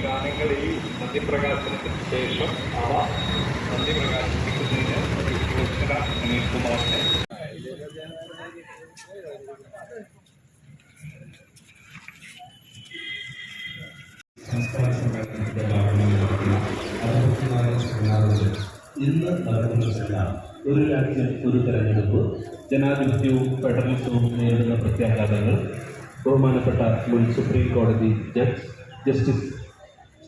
ഗാനങ്ങൾ ഈ നന്ദിപ്രകാശനത്തിന് ശേഷം അവ നന്ദി പ്രകാശിപ്പിക്കുന്നതിന് അനിൽ കുമാറിനെ ഇന്ന് നടക്കുന്നതല്ല ഒരു രാജ്യം ഒരു തെരഞ്ഞെടുപ്പ്, ജനാധിപത്യവും ഫെഡറലിസവും നേരിടുന്ന പ്രത്യാഘാതങ്ങൾ. ബഹുമാനപ്പെട്ട മുൻ സുപ്രീം കോടതി ജസ്റ്റിസ്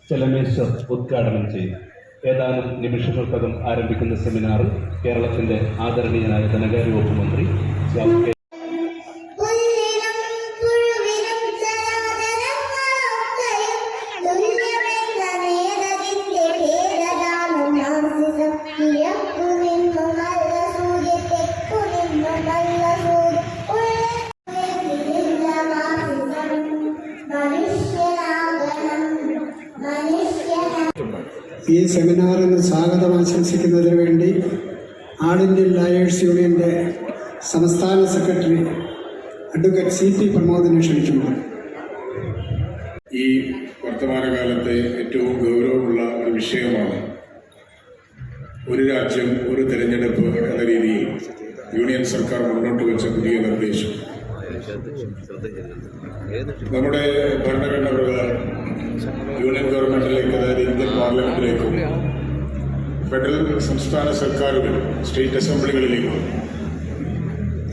ചെലമേശ്വർ ഉദ്ഘാടനം ചെയ്തു. ഏതാനും നിമിഷങ്ങൾക്കകം ആരംഭിക്കുന്ന സെമിനാർ കേരളത്തിന്റെ ആദരണീയനായ ധനകാര്യ വകുപ്പ് മന്ത്രി ഈ സെമിനാറിന് സ്വാഗതം ആശംസിക്കുന്നതിന് വേണ്ടി ആൾ ഇന്ത്യൻ ലായേഴ്സ് യൂണിയൻ്റെ സംസ്ഥാന സെക്രട്ടറി അഡ്വക്കേറ്റ് CP പ്രമോദിനെ ക്ഷണിക്കുന്നു. ഈ വർത്തമാനകാലത്തെ ഏറ്റവും ഗൗരവമുള്ള ഒരു വിഷയമാണ് ഒരു രാജ്യം ഒരു തെരഞ്ഞെടുപ്പ് എന്ന രീതിയിൽ യൂണിയൻ സർക്കാർ മുന്നോട്ട് വെച്ച പുതിയ നിർദ്ദേശം. നമ്മുടെ ഭരണഘടന പ്രകാരം യൂണിയൻ ഗവൺമെന്റിലേക്ക്, അതായത് ഇന്ത്യൻ പാർലമെന്റിലേക്കും ഫെഡറൽ സംസ്ഥാന സർക്കാരുകൾ സ്റ്റേറ്റ് അസംബ്ലികളിലേക്കും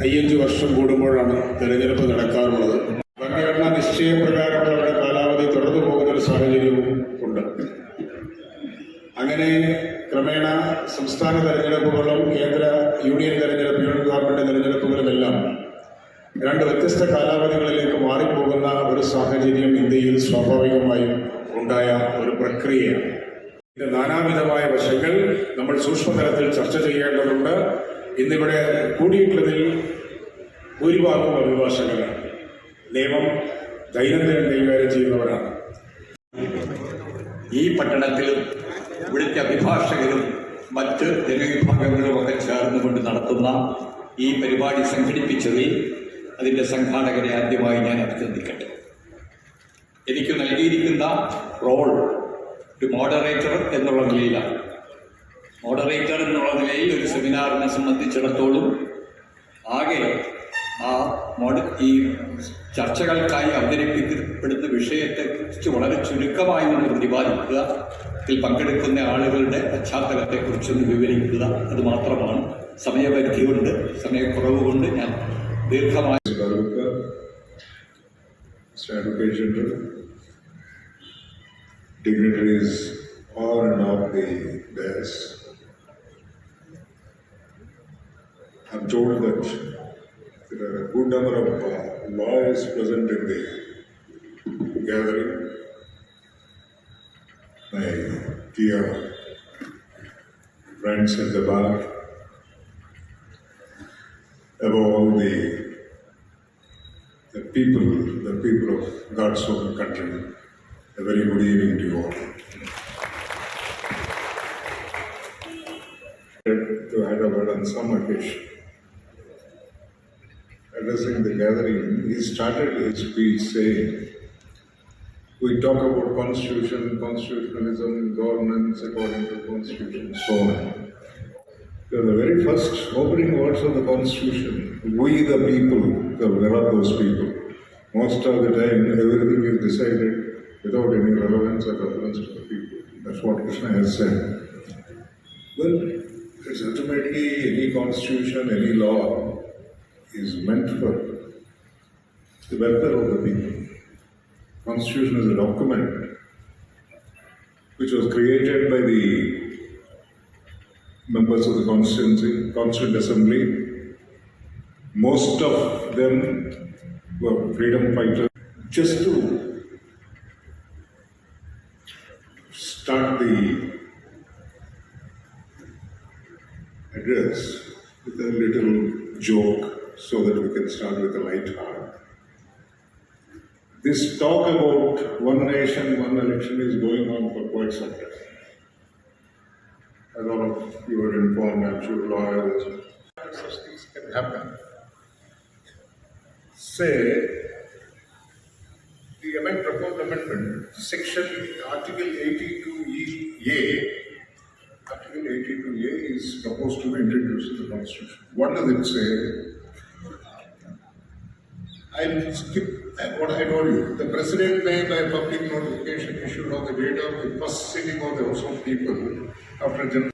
5 വർഷം കൂടുമ്പോഴാണ് തെരഞ്ഞെടുപ്പ് നടക്കാറുള്ളത്. ഭരണഘടനാ നിശ്ചയപ്രകാരമുള്ള അവരുടെ കാലാവധി തുടർന്നു പോകുന്നൊരു സാഹചര്യവും ഉണ്ട്. അങ്ങനെ ക്രമേണ സംസ്ഥാന തെരഞ്ഞെടുപ്പുകളും യൂണിയൻ ഗവൺമെന്റ് തെരഞ്ഞെടുപ്പുകളുമെല്ലാം 2 വ്യത്യസ്ത കാലാവധികളിലേക്ക് മാറിപ്പോകുന്ന ഒരു സാഹചര്യം ഇന്ത്യയിൽ സ്വാഭാവികമായും ഉണ്ടായ ഒരു പ്രക്രിയയാണ്. ഇതിന്റെ നാനാവിധമായ വശങ്ങൾ നമ്മൾ സൂക്ഷ്മതലത്തിൽ ചർച്ച ചെയ്യേണ്ടതുണ്ട്. ഇന്നിവിടെ കൂടിയിട്ടുള്ളതിൽ ഭൂരിഭാഗം അഭിഭാഷകരാണ്, നിയമം ദൈനംദിനം കൈകാര്യം ചെയ്യുന്നവരാണ്. ഈ പട്ടണത്തിൽ ഇവിടുത്തെ അഭിഭാഷകരും മറ്റ് ജനവിഭാഗങ്ങളുമൊക്കെ ചേർന്നുകൊണ്ട് നടത്തുന്ന ഈ പരിപാടി സംഘടിപ്പിച്ചതിൽ അതിൻ്റെ സംഘാടകരെ ആദ്യമായി ഞാൻ അഭിനന്ദിക്കട്ടെ. എനിക്ക് നൽകിയിരിക്കുന്ന റോൾ ഒരു മോഡറേറ്റർ എന്നുള്ള നിലയിലാണ്. മോഡറേറ്റർ എന്നുള്ള നിലയിൽ ഒരു സെമിനാറിനെ സംബന്ധിച്ചിടത്തോളം ആകെ ഈ ചർച്ചകൾക്കായി അവതരിപ്പിക്കപ്പെടുന്ന വിഷയത്തെക്കുറിച്ച് വളരെ ചുരുക്കമായി ഒന്ന് പ്രതിപാദിക്കുക, ഇതിൽ പങ്കെടുക്കുന്ന ആളുകളുടെ പശ്ചാത്തലത്തെക്കുറിച്ചൊന്ന് വിവരിക്കുക, അത് മാത്രമാണ്. സമയപരിധി കൊണ്ട്, സമയക്കുറവ് കൊണ്ട് ഞാൻ ദീർഘമായി dignitaries on and off the dais. I'm told that there are a good number of lawyers present in the gathering. My dear friends at the bar, above all the people of God's own country, a very good evening to you all. To Hyderabad on some occasion, addressing the gathering, he started his speech saying, we talk about constitution, constitutionalism, governance according to constitution, so on. So the very first opening words of the constitution, we the people, so where are those people? Most of the time, everything is decided without any relevance or reference to the people. That's what Krishna has said. Well, it's ultimately any constitution, any law is meant for the welfare of the people. Constitution is a document which was created by the members of the Constituent Assembly. Most of them were freedom fighters. Just to start the address with a little joke so that we can start with a light heart. This talk about one nation, one election is going on for quite some time. as all of you are informed, I'm sure lawyers, such things can happen. Say, the proposed amendment, section Article 82A, Article 82A is proposed to be introduced in the Constitution. What does it say? I'll skip what I told you. The President may, by public notification issued on the date of the first sitting of the House of People after general.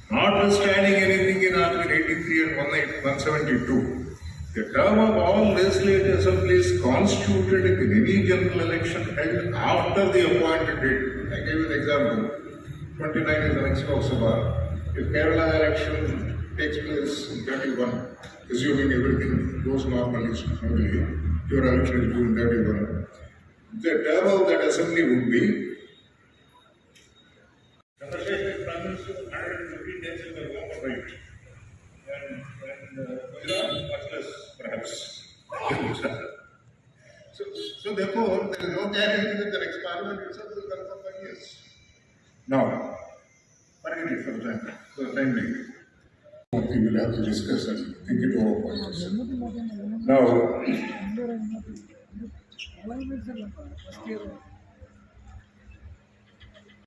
Notwithstanding anything in Article 83 and 172, the term of all legislative assemblies constituted in any general election held after the appointed date. I gave you an example. 29 is the next Lok Sabha. If Kerala election takes place in 31, assuming everything goes normally, your election is due in 31, the term of that assembly would be Prime Minister 115 days in the home right. And much less, perhaps. so therefore, there is no guarantee that the next Parliament itself will come for 5 years. Now, forget it for the time being. We will have to discuss and think it over for yourself. Now,